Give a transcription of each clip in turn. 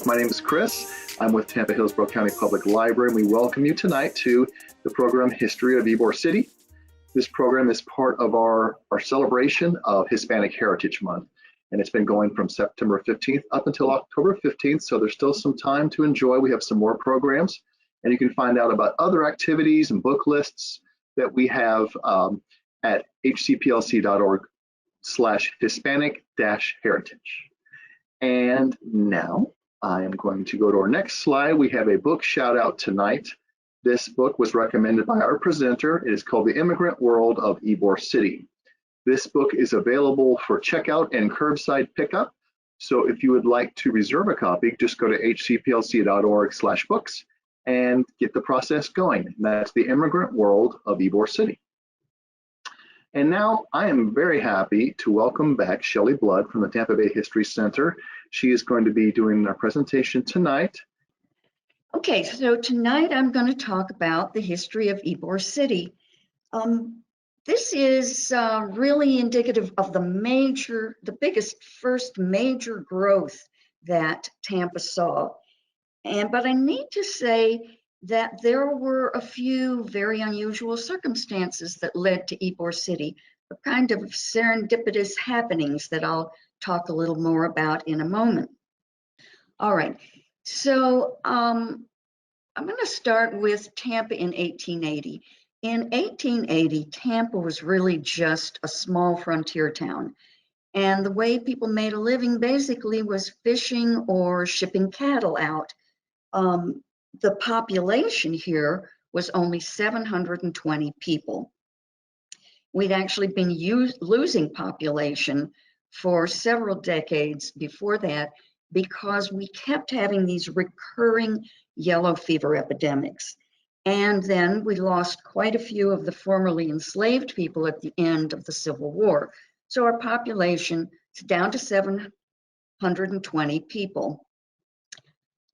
My name is Chris. I'm with Tampa Hillsborough County Public Library, and we welcome you tonight to the program History of Ybor City. This program is part of our celebration of Hispanic Heritage Month, and it's been going from September 15th up until October 15th, so there's still some time to enjoy. We have some more programs, and you can find out about other activities and book lists that we have at hcplc.org/Hispanic-heritage. And now I am going to go to our next slide. We have a book shout out tonight. This book was recommended by our presenter. It is called The Immigrant World of Ybor City. This book is available for checkout and curbside pickup. So if you would like to reserve a copy, just go to hcplc.org/books and get the process going. And that's The Immigrant World of Ybor City. And now I am very happy to welcome back Shelley Blood from the Tampa Bay History Center. She is going to be doing our presentation tonight. Okay, so tonight I'm going to talk about the history of Ybor City. This is really indicative of the biggest first major growth that Tampa saw. But I need to say that there were a few very unusual circumstances that led to Ybor City, a kind of serendipitous happenings that I'll talk a little more about in a moment. All right, so I'm going to start with Tampa in 1880. In 1880, Tampa was really just a small frontier town. And the way people made a living basically was fishing or shipping cattle out. The population here was only 720 people. We'd actually been losing population for several decades before that because we kept having these recurring yellow fever epidemics. And then we lost quite a few of the formerly enslaved people at the end of the Civil War. So our population is down to 720 people.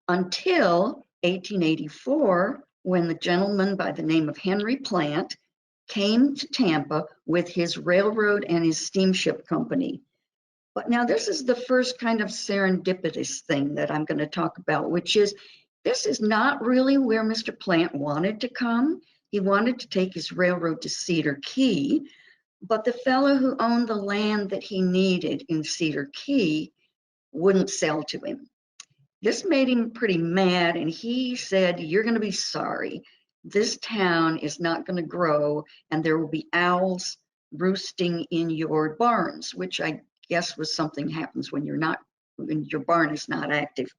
Until 1884, when the gentleman by the name of Henry Plant came to Tampa with his railroad and his steamship company. But now this is the first kind of serendipitous thing that I'm going to talk about, which is this is not really where Mr. Plant wanted to come. He wanted to take his railroad to Cedar Key, but the fellow who owned the land that he needed in Cedar Key wouldn't sell to him. This made him pretty mad, and he said, "You're going to be sorry. This town is not going to grow, and there will be owls roosting in your barns," which I guess was something happens when your barn is not active.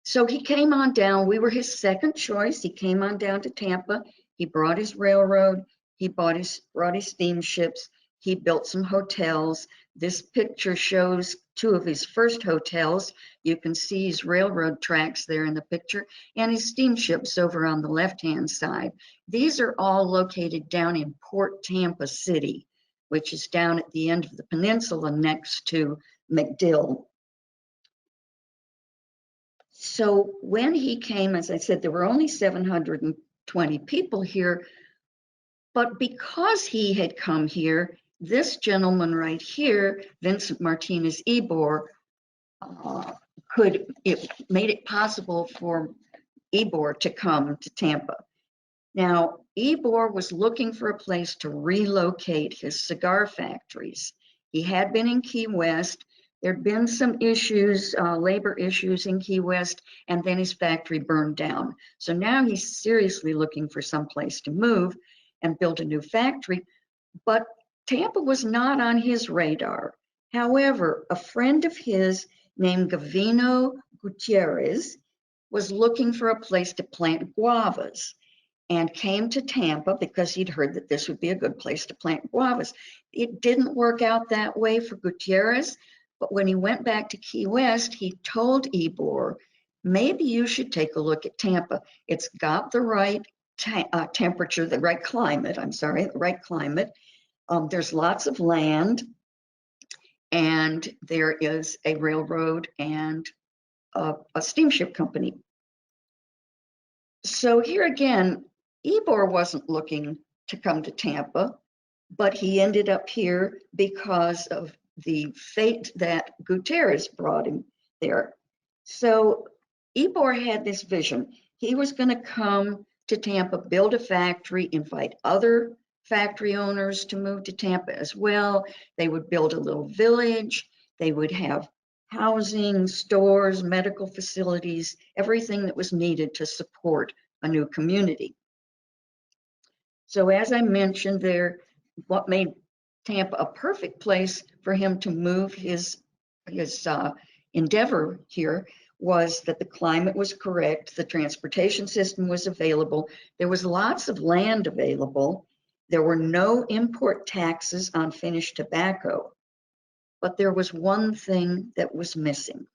So he came on down. We were his second choice. He came on down to Tampa. He brought his railroad. He brought his steamships. He built some hotels. This picture shows two of his first hotels. You can see his railroad tracks there in the picture and his steamships over on the left-hand side. These are all located down in Port Tampa City, which is down at the end of the peninsula next to MacDill. So when he came, as I said, there were only 720 people here, but because he had come here, this gentleman right here, Vincent Martinez Ybor, it made it possible for Ybor to come to Tampa. Now, Ybor was looking for a place to relocate his cigar factories. He had been in Key West. There'd been some issues, labor issues in Key West, and then his factory burned down. So now he's seriously looking for some place to move and build a new factory. But Tampa was not on his radar. However, a friend of his named Gavino Gutierrez was looking for a place to plant guavas and came to Tampa because he'd heard that this would be a good place to plant guavas. It didn't work out that way for Gutierrez, but when he went back to Key West, he told Ybor, maybe you should take a look at Tampa. It's got the right temperature, the right climate, the right climate. There's lots of land, and there is a railroad and a steamship company. So here again, Ybor wasn't looking to come to Tampa, but he ended up here because of the fate that Gutierrez brought him there. So Ybor had this vision. He was going to come to Tampa, build a factory, invite other factory owners to move to Tampa as well. They would build a little village. They would have housing, stores, medical facilities, everything that was needed to support a new community. So as I mentioned there, what made Tampa a perfect place for him to move his endeavor here was that the climate was correct, the transportation system was available, there was lots of land available, there were no import taxes on finished tobacco, but there was one thing that was missing.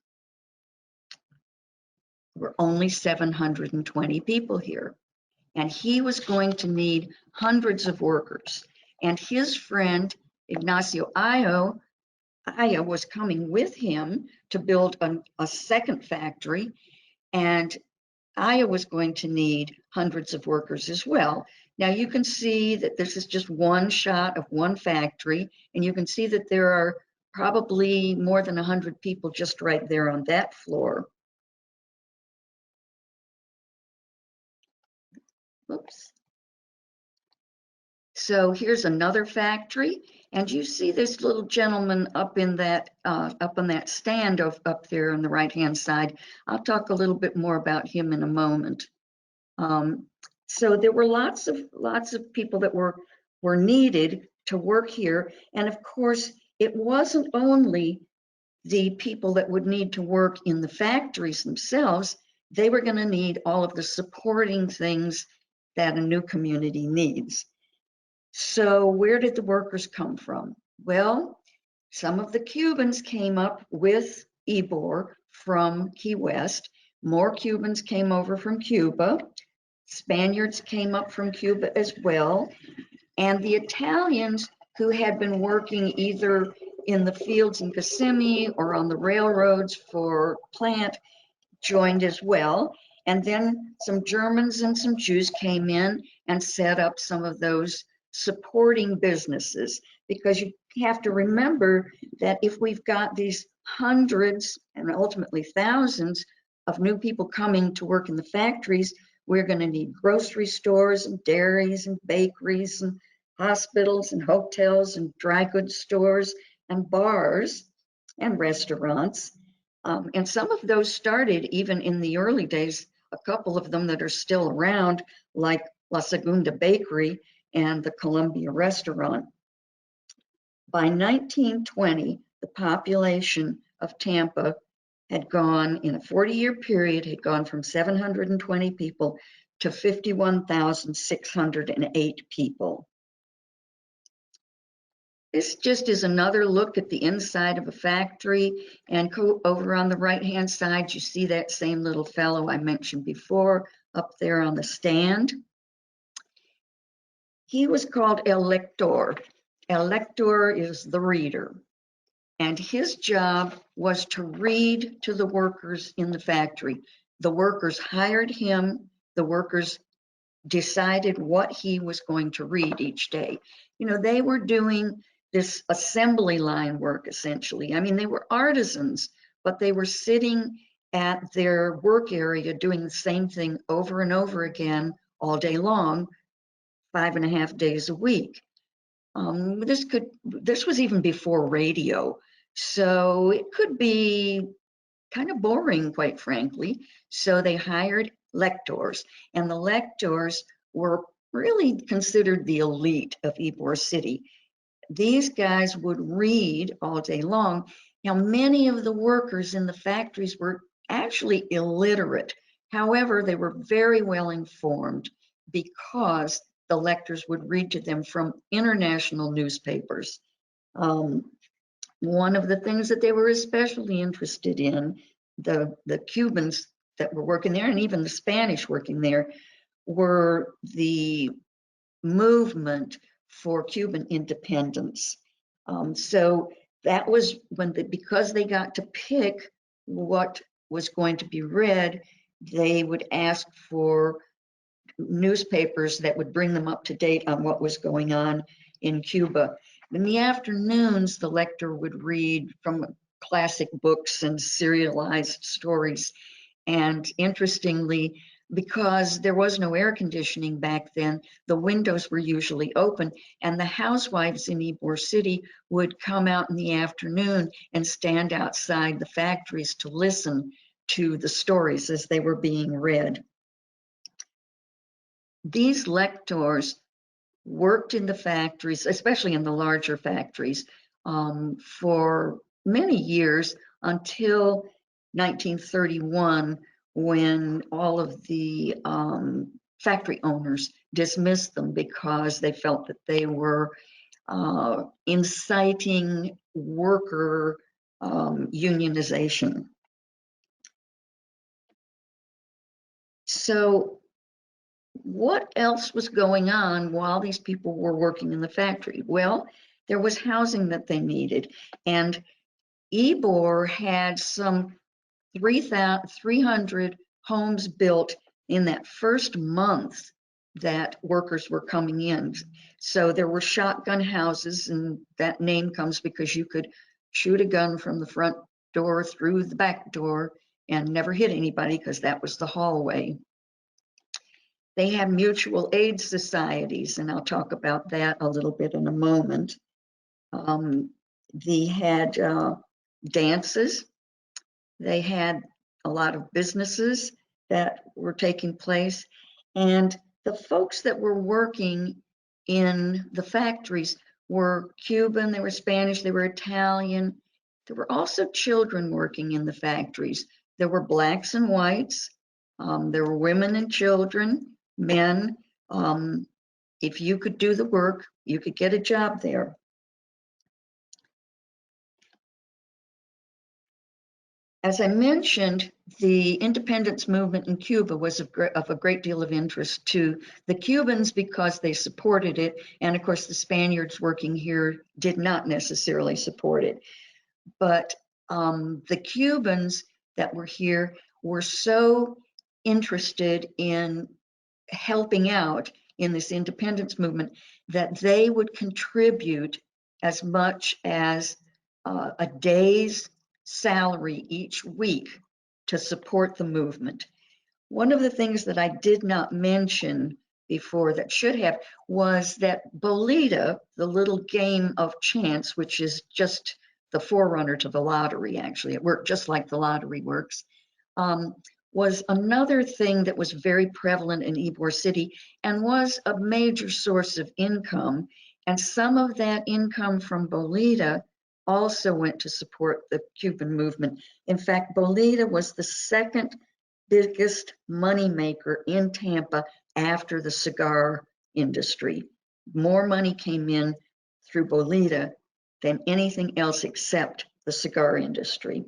There were only 720 people here, and he was going to need hundreds of workers. And his friend, Ignacio Aya was coming with him to build a second factory, and Aya was going to need hundreds of workers as well. Now you can see that this is just one shot of one factory, and you can see that there are probably more than 100 people just right there on that floor. Oops. So here's another factory, and you see this little gentleman up in that up on that stand up there on the right-hand side. I'll talk a little bit more about him in a moment. So there were lots of people that were needed to work here, and of course it wasn't only the people that would need to work in the factories themselves. They were going to need all of the supporting things that a new community needs. So where did the workers come from? Well, some of the Cubans came up with Ybor from Key West. More Cubans came over from Cuba. Spaniards came up from Cuba as well. And the Italians who had been working either in the fields in Kissimmee or on the railroads for plant joined as well. And then some Germans and some Jews came in and set up some of those supporting businesses, because you have to remember that if we've got these hundreds and ultimately thousands of new people coming to work in the factories, we're going to need grocery stores and dairies and bakeries and hospitals and hotels and dry goods stores and bars and restaurants. And some of those started even in the early days, a couple of them that are still around, like La Segunda Bakery and the Columbia Restaurant. By 1920, the population of Tampa had gone, in a 40-year period, had gone from 720 people to 51,608 people. This just is another look at the inside of a factory, and over on the right-hand side, you see that same little fellow I mentioned before up there on the stand. He was called El Lector. El Lector is the reader, and his job was to read to the workers in the factory. The workers hired him, the workers decided what he was going to read each day. You know, they were doing this assembly line work essentially. I mean, they were artisans, but they were sitting at their work area doing the same thing over and over again all day long, 5.5 days a week. This was even before radio, so it could be kind of boring, quite frankly. So they hired lectors, and the lectors were really considered the elite of Ybor City. These guys would read all day long. Now, many of the workers in the factories were actually illiterate. However, they were very well informed because the lectors would read to them from international newspapers. One of the things that they were especially interested in, the Cubans that were working there, and even the Spanish working there, were the movement for Cuban independence. So that was when, because they got to pick what was going to be read, they would ask for newspapers that would bring them up to date on what was going on in Cuba. In the afternoons, the lector would read from classic books and serialized stories. And interestingly, because there was no air conditioning back then, the windows were usually open, and the housewives in Ybor City would come out in the afternoon and stand outside the factories to listen to the stories as they were being read. These lectors worked in the factories, especially in the larger factories, for many years until 1931, when all of the factory owners dismissed them because they felt that they were inciting worker unionization. So what else was going on while these people were working in the factory? Well, there was housing that they needed. And Ybor had some 300 homes built in that first month that workers were coming in. So there were shotgun houses, and that name comes because you could shoot a gun from the front door through the back door and never hit anybody because that was the hallway. They had mutual aid societies, and I'll talk about that a little bit in a moment. They had dances. They had a lot of businesses that were taking place. And the folks that were working in the factories were Cuban, they were Spanish, they were Italian. There were also children working in the factories. There were blacks and whites. There were women and children, men. If you could do the work, you could get a job there. As I mentioned, the independence movement in Cuba was of a great deal of interest to the Cubans because they supported it. And of course, the Spaniards working here did not necessarily support it. But the Cubans that were here were so interested in helping out in this independence movement that they would contribute as much as a day's salary each week to support the movement. One of the things that I did not mention before that should have was that Bolita, the little game of chance, which is just the forerunner to the lottery, actually, it worked just like the lottery works, was another thing that was very prevalent in Ybor City and was a major source of income. And some of that income from Bolita also went to support the Cuban movement. In fact, Bolita was the second biggest moneymaker in Tampa after the cigar industry. More money came in through Bolita than anything else except the cigar industry.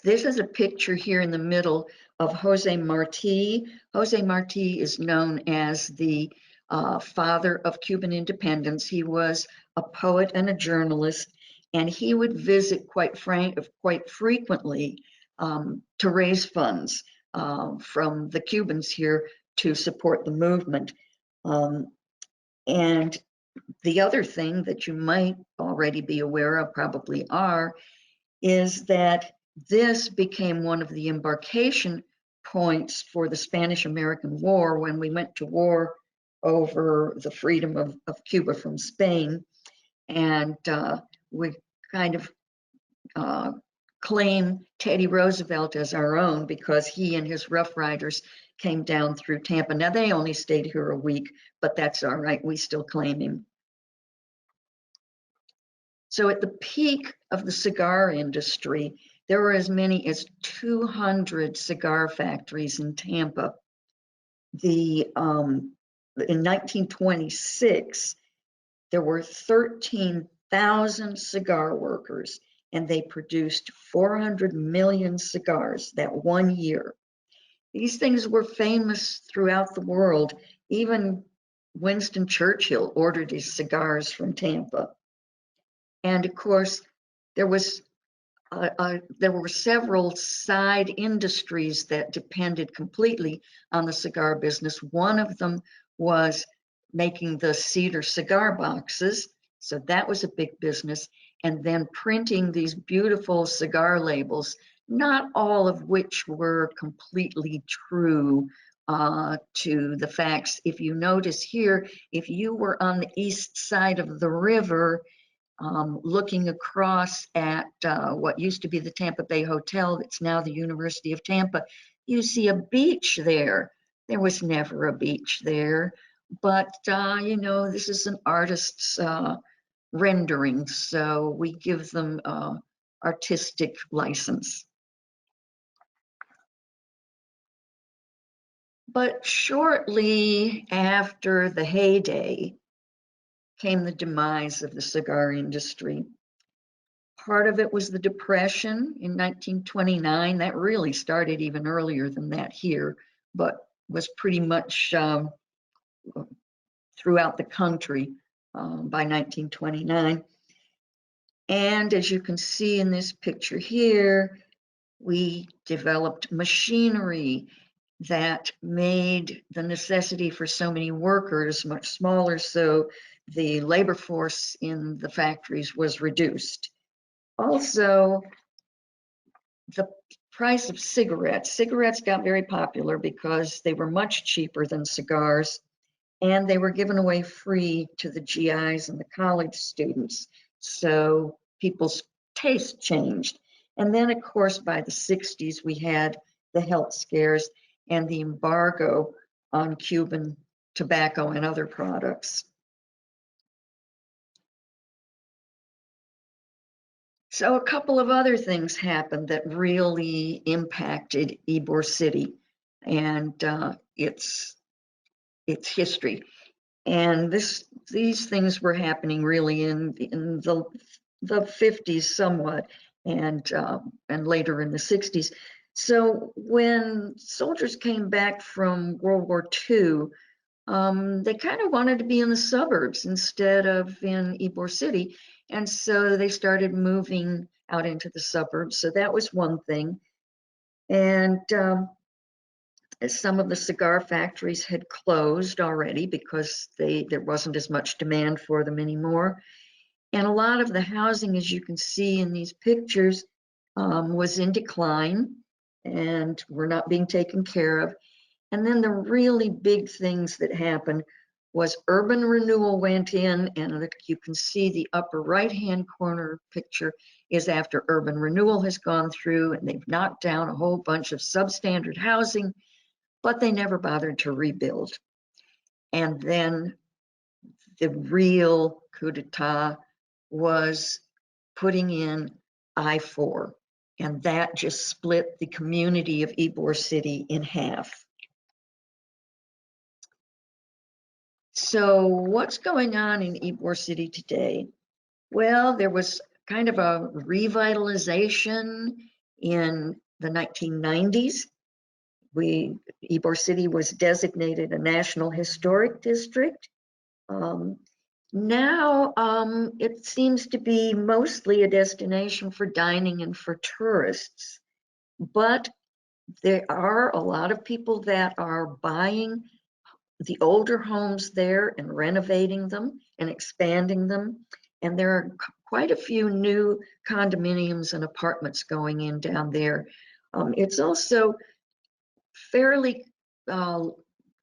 This is a picture here in the middle of Jose Marti. Jose Marti is known as the father of Cuban independence. He was a poet and a journalist, and he would visit quite frequently to raise funds from the Cubans here to support the movement. And the other thing that you might already be aware of, probably are, is that this became one of the embarkation points for the Spanish-American War when we went to war over the freedom of Cuba from Spain. And we kind of claim Teddy Roosevelt as our own because he and his Rough Riders came down through Tampa. Now, they only stayed here a week, but that's all right. We still claim him. So at the peak of the cigar industry, there were as many as 200 cigar factories in Tampa. In 1926, there were 13,000 cigar workers, and they produced 400 million cigars that one year. These things were famous throughout the world. Even Winston Churchill ordered his cigars from Tampa. And of course, there were several side industries that depended completely on the cigar business. One of them was making the cedar cigar boxes. So that was a big business. and then printing these beautiful cigar labels, not all of which were completely true to the facts. If you notice here, if you were on the east side of the river, looking across at what used to be the Tampa Bay Hotel, that's now the University of Tampa, you see a beach there. There was never a beach there, but you know, this is an artist's rendering, so we give them artistic license. But shortly after the heyday came the demise of the cigar industry. Part of it was the Depression in 1929. That really started even earlier than that here, but was pretty much throughout the country by 1929. And as you can see in this picture here, we developed machinery that made the necessity for so many workers much smaller, so the labor force in the factories was reduced. Also, the price of cigarettes. Cigarettes got very popular because they were much cheaper than cigars, and they were given away free to the GIs and the college students. So people's taste changed. And then, of course, by the 60s, we had the health scares and the embargo on Cuban tobacco and other products. So a couple of other things happened that really impacted Ybor City and its history. And these things were happening really in the 50s somewhat, and later in the 60s. So when soldiers came back from World War II, they kind of wanted to be in the suburbs instead of in Ybor City. And so they started moving out into the suburbs. So that was one thing. And some of the cigar factories had closed already because there wasn't as much demand for them anymore. And a lot of the housing, as you can see in these pictures, was in decline and were not being taken care of. And then the really big things that happened was urban renewal went in, and you can see the upper right-hand corner picture is after urban renewal has gone through, and they've knocked down a whole bunch of substandard housing, but they never bothered to rebuild. And then the real coup d'etat was putting in I-4, and that just split the community of Ybor City in half. So what's going on in Ybor City today? Well, there was kind of a revitalization in the 1990s. Ybor City was designated a National Historic District. Now it seems to be mostly a destination for dining and for tourists, but there are a lot of people that are buying the older homes there and renovating them and expanding them. And there are quite a few new condominiums and apartments going in down there. It's also fairly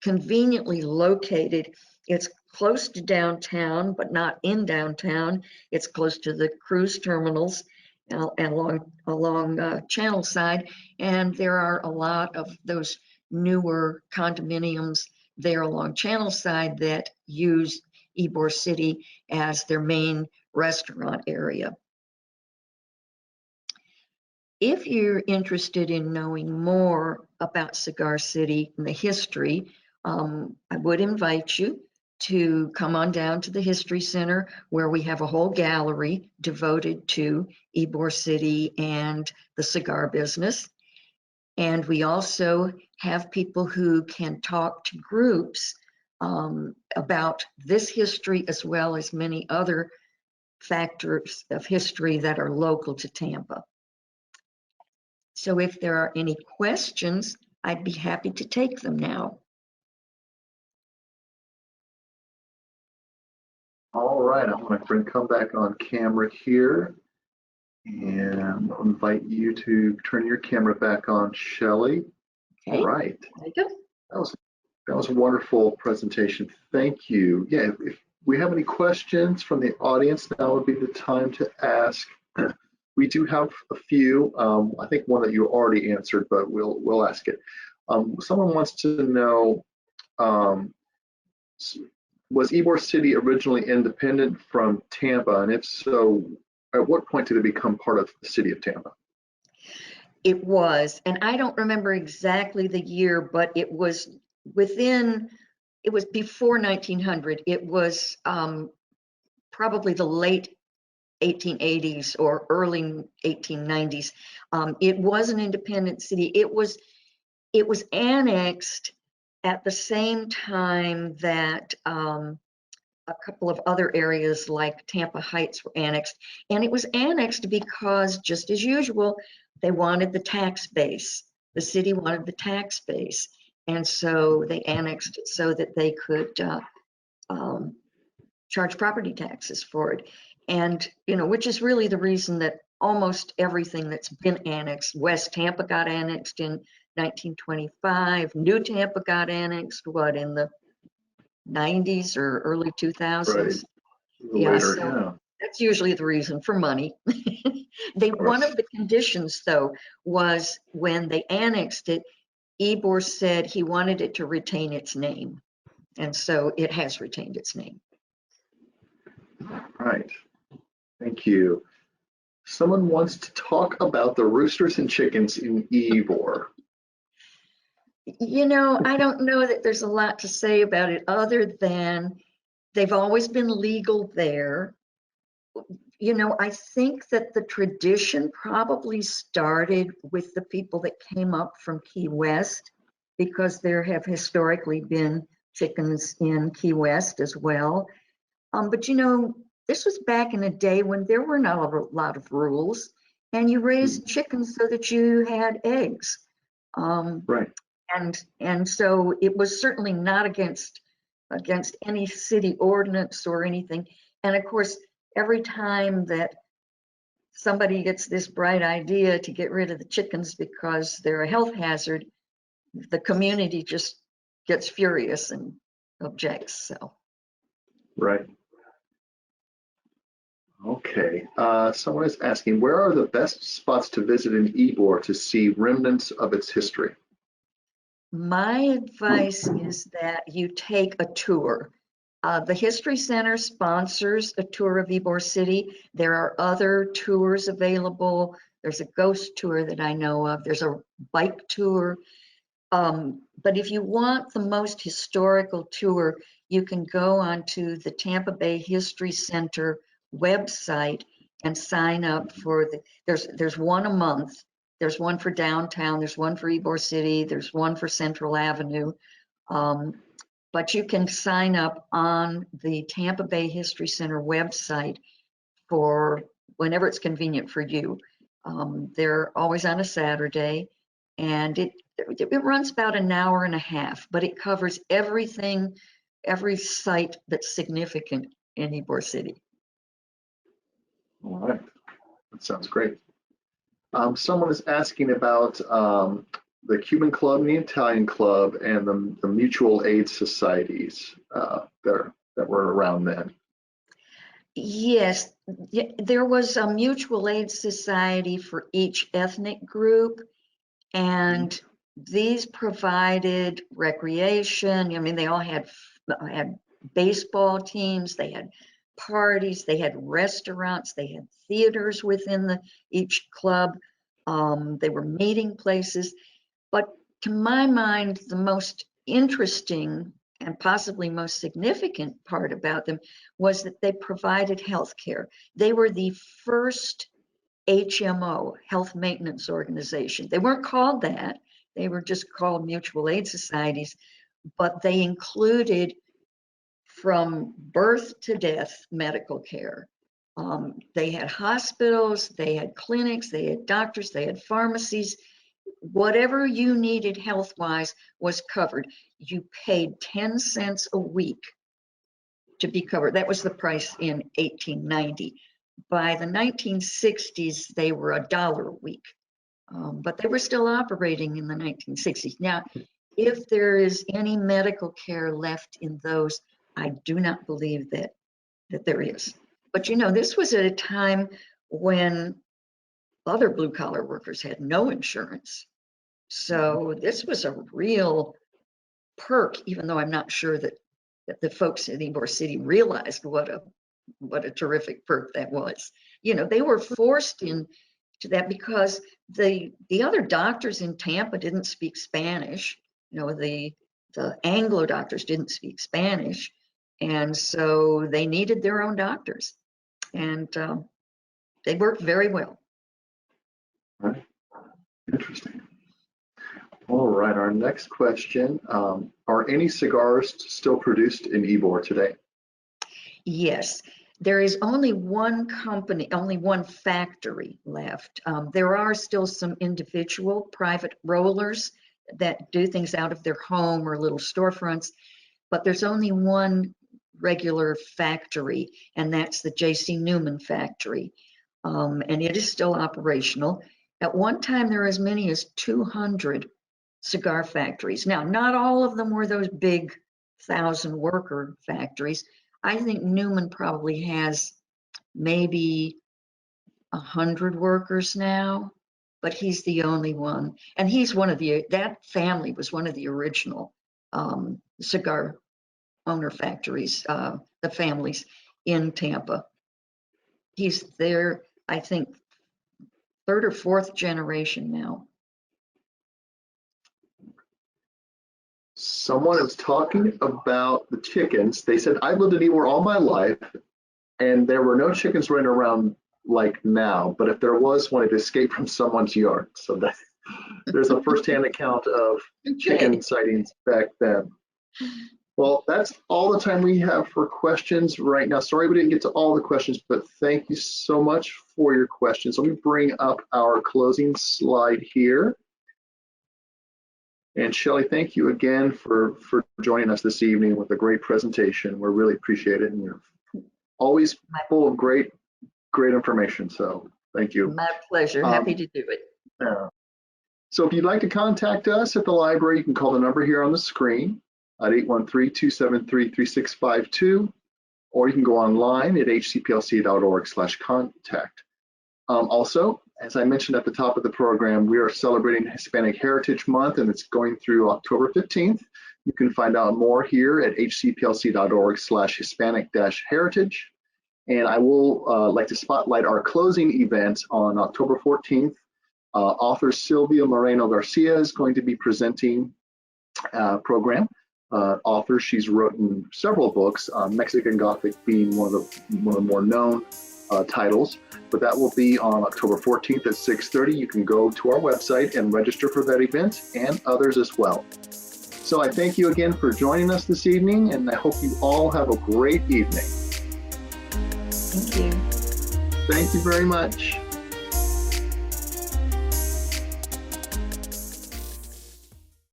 conveniently located. It's close to downtown, but not in downtown. It's close to the cruise terminals and along Channel Side. And there are a lot of those newer condominiums there along Channel Side that use Ybor City as their main restaurant area. If you're interested in knowing more about Cigar City and the history, I would invite you to come on down to the History Center, where we have a whole gallery devoted to Ybor City and the cigar business. And we also have people who can talk to groups about this history, as well as many other factors of history that are local to Tampa. So if there are any questions, I'd be happy to take them now. All right, I'm going to come back on camera here, and I'll invite you to turn your camera back on, Shelley. All Okay, right, there you go. that was that was a wonderful presentation. Thank you. Yeah, if we have any questions from the audience, now would be the time to ask. We do have a few. I think one that you already answered, but we'll ask it. Someone wants to know, um, was Ybor City originally independent from Tampa? And if so, at what point did it become part of the city of Tampa? It was, and I don't remember exactly the year, but it was within, it was before 1900. It was probably the late 1880s or early 1890s. It was an independent city. It was annexed at the same time that a couple of other areas like Tampa Heights were annexed. And it was annexed because, just as usual, they wanted the tax base. The city wanted the tax base. And so they annexed it so that they could um, charge property taxes for it. And, you know, which is really the reason that almost everything that's been annexed, West Tampa got annexed in 1925, New Tampa got annexed, what, in the 90s or early Right, 2000s? Yeah, later, so yeah, of that's usually the reason for money. One course. of the conditions, though, was when they annexed it, Ybor said he wanted it to retain its name. And so it has retained its name. Right, thank you. Someone wants to talk about the roosters and chickens in Ybor. You know, I don't know that there's a lot to say about it other than they've always been legal there. You know, I think that the tradition probably started with the people that came up from Key West, because there have historically been chickens in Key West as well. But you know, this was back in a day when there were not a lot of rules, and you raised chickens so that you had eggs. Um, Right, and so it was certainly not against any city ordinance or anything. And of course, every time that somebody gets this bright idea to get rid of the chickens because they're a health hazard, the community just gets furious and objects. So right. Okay. Someone is asking, where are the best spots to visit in Ybor to see remnants of its history? my advice is that you take a tour. The History Center sponsors a tour of Ybor City. There are other tours available. There's a ghost tour that I know of. There's a bike tour. But if you want the most historical tour, you can go onto the Tampa Bay History Center website and sign up for there's one a month. There's one for downtown, there's one for Ybor City, there's one for Central Avenue. Um, but you can sign up on the Tampa Bay History Center website for whenever it's convenient for you. They're always on a Saturday, and it runs about an hour and a half, but it covers everything, every site that's significant in Ybor City. All right, that sounds great. Someone is asking about the Cuban Club and the Italian Club and the mutual aid societies that were around then. Yes, there was a mutual aid society for each ethnic group, and these provided recreation. I mean, they all had baseball teams, they had parties, they had restaurants, they had theaters within each club. They were meeting places. But to my mind, the most interesting and possibly most significant part about them was that they provided health care. They were the first HMO, health maintenance organization. They weren't called that. They were just called mutual aid societies, but they included from birth to death medical care. They had hospitals, they had clinics, they had doctors, they had pharmacies. Whatever you needed health-wise was covered. You paid 10 cents a week to be covered. That was the price in 1890. By the 1960s, they were $1 a week, but they were still operating in the 1960s. Now, if there is any medical care left in those, I do not believe that there is. But you know, this was at a time when other blue collar workers had no insurance. So this was a real perk, even though I'm not sure that the folks in Ybor City realized what a terrific perk that was. You know, they were forced into that because the other doctors in Tampa didn't speak Spanish. You know, the Anglo doctors didn't speak Spanish, and so they needed their own doctors, and they worked very well. Right. Interesting. All right, our next question. Are any cigars still produced in Ybor today? Yes, there is only one company, only one factory left. There are still some individual private rollers that do things out of their home or little storefronts, but there's only one regular factory, and that's the J.C. Newman factory. And it is still operational. At one time, there were as many as 200 cigar factories. Now, not all of them were those big 1,000-worker factories. I think Newman probably has maybe 100 workers now, but he's the only one. And he's one of that family was one of the original cigar owner factories, the families in Tampa. He's there, I think, third or fourth generation now. Someone was talking about the chickens. They said, I've lived in Ybor all my life, and there were no chickens running around like now, but if there was one, it escaped from someone's yard. So that there's a firsthand account of chicken sightings back then. Well, that's all the time we have for questions right now. Sorry we didn't get to all the questions, but thank you so much for your questions. Let me bring up our closing slide here. And Shelley, thank you again for joining us this evening with a great presentation. We really appreciate it. And you're always full of great information. So thank you. My pleasure. Happy to do it. So if you'd like to contact us at the library, you can call the number here on the screen at 813-273-3652, or you can go online at hcplc.org/contact. Also, as I mentioned at the top of the program, we are celebrating Hispanic Heritage Month, and it's going through October 15th. You can find out more here at hcplc.org/Hispanic-heritage. And I will like to spotlight our closing event on October 14th. Author Sylvia Moreno Garcia is going to be presenting a program. Author, she's written several books, Mexican Gothic being one of the more known titles, but that will be on October 14th at 6:30. You can go to our website and register for that event and others as well. So I thank you again for joining us this evening, and I hope you all have a great evening. Thank you. Thank you very much.